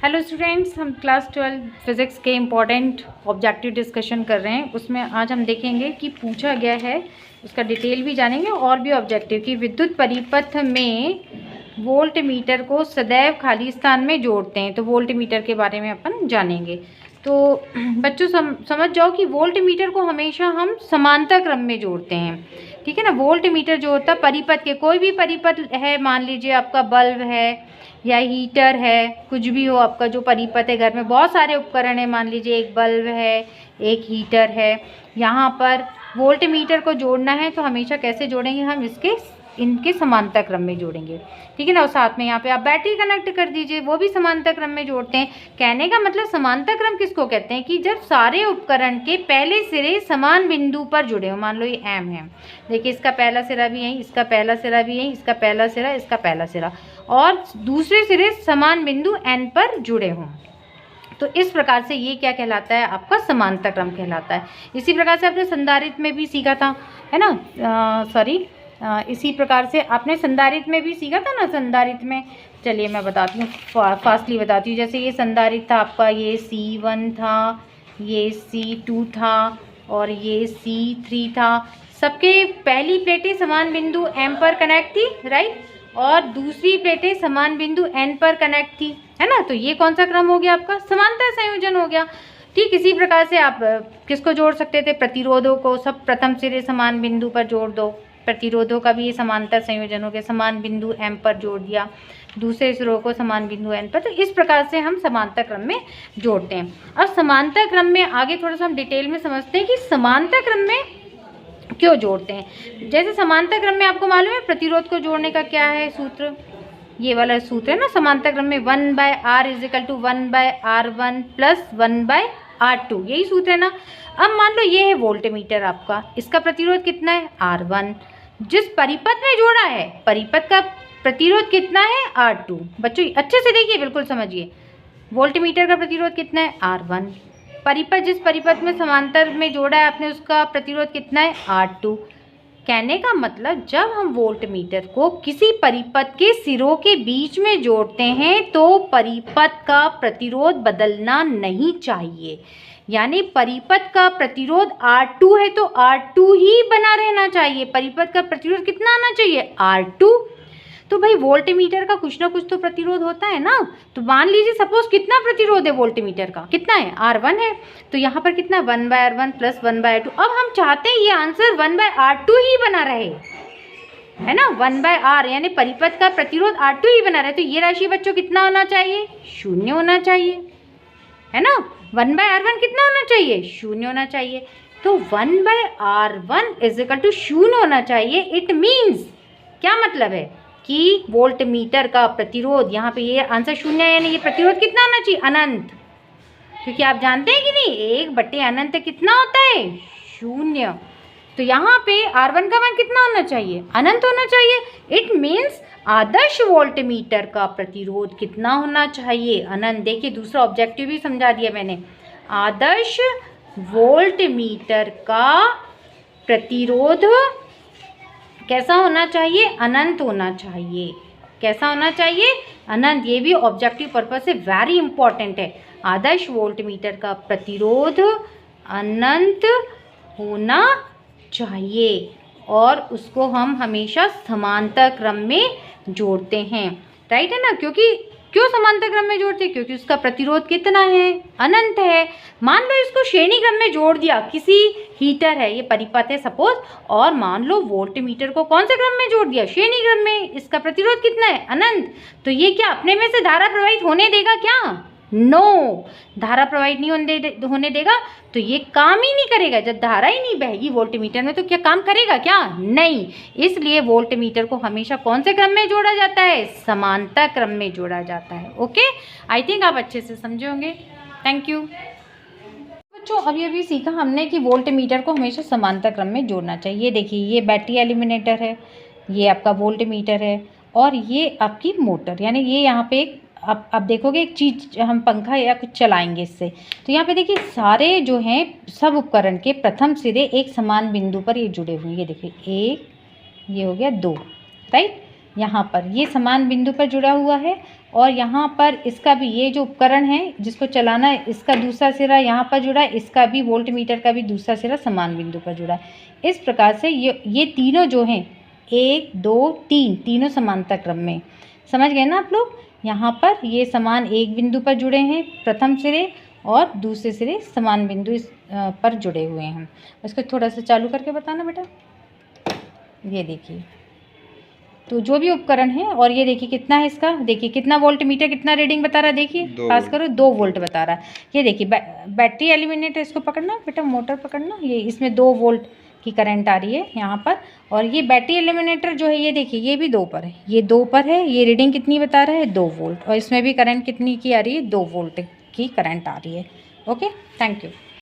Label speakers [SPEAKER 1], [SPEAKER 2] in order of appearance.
[SPEAKER 1] Hello students, हम class 12 physics के important objective discussion कर रहे हैं। उसमें आज हम देखेंगे कि पूछा गया है, उसका डिटेल भी जानेंगे और भी ऑब्जेक्टिव कि विद्युत परिपथ में वोल्ट मीटर को सदैव खाली स्थान में जोड़ते हैं। तो वोल्ट मीटर के बारे में अपन जानेंगे। तो बच्चों समझ जाओ कि वोल्ट मीटर को हमेशा हम समांतर क्रम में जोड़ते हैं, ठीक है ना। वोल्ट मीटर जो होता है परिपथ के, कोई भी परिपथ है, मान लीजिए आपका बल्ब है या हीटर है, कुछ भी हो आपका जो परिपथ है, घर में बहुत सारे उपकरण है, मान लीजिए एक बल्ब है, एक हीटर है, यहाँ पर वोल्ट मीटर को जोड़ना है तो हमेशा कैसे जोड़ेंगे हम, इनके समांतर क्रम में जोड़ेंगे, ठीक है ना। और साथ में यहाँ पे आप बैटरी कनेक्ट कर दीजिए, वो भी समांतर क्रम में जोड़ते हैं। कहने का मतलब समांतर क्रम किसको कहते हैं कि जब सारे उपकरण के पहले सिरे समान बिंदु पर जुड़े हो। मान लो ये एम है, देखिए इसका पहला सिरा भी यहीं, इसका पहला सिरा भी यहीं, इसका पहला सिरा, इसका पहला सिरा, और दूसरे सिरे समान बिंदु एन पर जुड़े हों। तो इस प्रकार से ये क्या कहलाता है, आपका समांतर क्रम कहलाता है। इसी प्रकार से आपने संधारित्र में भी सीखा था, है ना। इसी प्रकार से आपने संधारित्र में भी सीखा था ना, संधारित्र में। चलिए मैं बताती हूँ, फास्टली बताती हूँ। जैसे ये संधारित्र था आपका, ये C1 था, ये C2 था और ये C3 था। सबके पहली प्लेटें समान बिंदु M पर कनेक्ट थी, राइट, और दूसरी प्लेटें समान बिंदु N पर कनेक्ट थी, है ना। तो ये कौन सा क्रम हो गया आपका, समांतर संयोजन हो गया। ठीक इसी प्रकार से आप किसको जोड़ सकते थे, प्रतिरोधों को। सब प्रथम सिरे समान बिंदु पर जोड़ दो, प्रतिरोधों का भी ये समांतर संयोजन हो गया। समान बिंदु M पर जोड़ दिया, दूसरे सिरों को समान बिंदु N पर। तो इस प्रकार से हम समांतर क्रम में जोड़ते हैं। अब समांतर क्रम में आगे थोड़ा सा हम डिटेल में समझते हैं कि समांतर क्रम में क्यों जोड़ते हैं। जैसे समांतर क्रम में आपको मालूम है प्रतिरोध को जोड़ने का क्या है सूत्र, ये वाला सूत्र है ना। समांतर क्रम में 1/R = 1/R1 + 1/R2, यही सूत्र है ना। अब मान लो ये है वोल्ट मीटर आपका, इसका प्रतिरोध कितना है, R1। जिस परिपथ में जोड़ा है, परिपथ का प्रतिरोध कितना है, R2। बच्चों अच्छे से देखिए, बिल्कुल समझिए। वोल्ट मीटर का प्रतिरोध कितना है, R1। परिपथ, जिस परिपथ में समांतर में जोड़ा है आपने, उसका प्रतिरोध कितना है, R2। कहने का मतलब जब हम वोल्ट मीटर को किसी परिपथ के सिरों के बीच में जोड़ते हैं तो परिपथ का प्रतिरोध बदलना नहीं चाहिए। यानी परिपथ का प्रतिरोध R2 है तो R2 ही बना रहना चाहिए। परिपथ का प्रतिरोध कितना आना चाहिए, R2। तो भाई वोल्ट मीटर का कुछ ना कुछ तो प्रतिरोध होता है ना। तो मान लीजिए सपोज कितना प्रतिरोध है वोल्ट मीटर का, कितना है, R1 है। तो यहाँ पर कितना, 1/R1 + 1/R2। अब हम चाहते हैं ये आंसर 1/R2 ही बना रहे, है ना। 1/R यानी परिपथ का प्रतिरोध R2 ही बना रहे। तो ये राशि बच्चों कितना होना चाहिए, 0 होना चाहिए, है ना। 1/R1 कितना होना चाहिए, 0 होना चाहिए। तो 1/R1 = 0 होना चाहिए। इट मीन्स क्या मतलब है कि वोल्ट मीटर का प्रतिरोध, यहाँ पे ये आंसर 0 है, यानी ये प्रतिरोध कितना होना चाहिए, अनंत। क्योंकि आप जानते हैं कि नहीं, 1 अनंत कितना होता है, 0। तो यहाँ पे R1 का मान कितना होना चाहिए, अनंत होना चाहिए। It means Adarsh volt meter का प्रतिरोध कितना होना चाहिए, अनंत। देखिए दूसरा ऑब्जेक्टिव भी समझा दिया मैंने। आदर्श वोल्ट मीटर का प्रतिरोध कैसा होना चाहिए, अनंत होना चाहिए। कैसा होना चाहिए, अनंत। ये भी ऑब्जेक्टिव पर्पस से वेरी इंपॉर्टेंट है। आदर्श वोल्ट मीटर का प्रतिरोध अनंत होना चाहिए और उसको हम हमेशा समांतर क्रम में जोड़ते हैं, राइट है ना। क्यों समांतर क्रम में जोड़ते हैं, क्योंकि उसका प्रतिरोध कितना है, अनंत है। मान लो इसको श्रेणी क्रम में जोड़ दिया, किसी हीटर है, ये परिपथ है सपोज, और मान लो वोल्ट मीटर को कौन से क्रम में जोड़ दिया, श्रेणी क्रम में। इसका प्रतिरोध कितना है, अनंत। तो ये क्या अपने में से धारा प्रवाहित होने देगा क्या, नो, धारा प्रवाहित नहीं होने देगा। तो ये काम ही नहीं करेगा। जब धारा ही नहीं बहेगी वोल्ट मीटर में तो क्या काम करेगा, क्या, नहीं। इसलिए वोल्ट मीटर को हमेशा कौन से क्रम में जोड़ा जाता है, समांतर क्रम में जोड़ा जाता है। ओके, आई थिंक आप अच्छे से समझे होंगे। थैंक यू बच्चों। अभी सीखा हमने कि वोल्ट मीटर को हमेशा समांतर क्रम में जोड़ना चाहिए। ये देखिए, ये बैटरी एलिमिनेटर है, ये आपका वोल्ट मीटर है, और ये आपकी मोटर, यानी ये यहाँ पे एक आप देखोगे एक चीज़, हम पंखा या कुछ चलाएंगे इससे, तो यहाँ पे देखिए सारे जो हैं सब उपकरण के प्रथम सिरे एक समान बिंदु पर ये जुड़े हुए हैं। ये देखिए, 1, ये हो गया 2, राइट। यहाँ पर ये समान बिंदु पर जुड़ा हुआ है और यहाँ पर इसका भी, ये जो उपकरण है जिसको चलाना है, इसका दूसरा सिरा यहाँ पर जुड़ा है, इसका भी वोल्ट मीटर का भी दूसरा सिरा समान बिंदु पर जुड़ा है। इस प्रकार से ये तीनों जो हैं 1 2 3 तीनों समांतर क्रम में, समझ गए ना आप लोग। यहाँ पर ये समान एक बिंदु पर जुड़े हैं प्रथम सिरे और दूसरे सिरे समान बिंदु इस पर जुड़े हुए हैं। इसको थोड़ा सा चालू करके बताना बेटा। ये देखिए, तो जो भी उपकरण है, और ये देखिए कितना है इसका, देखिए कितना वोल्ट मीटर कितना रीडिंग बता रहा है, देखिए पास करो 2 वोल्ट बता रहा है। ये देखिए बैटरी एलिमिनेटर, इसको पकड़ना बेटा, मोटर पकड़ना, ये इसमें 2 वोल्ट की करंट आ रही है यहाँ पर। और ये बैटरी एलिमिनेटर जो है ये देखिए ये भी 2 पर है, ये 2 पर है, ये रीडिंग कितनी बता रहा है 2 वोल्ट, और इसमें भी करंट कितनी की आ रही है 2 वोल्ट की करंट आ रही है। Okay, thank you.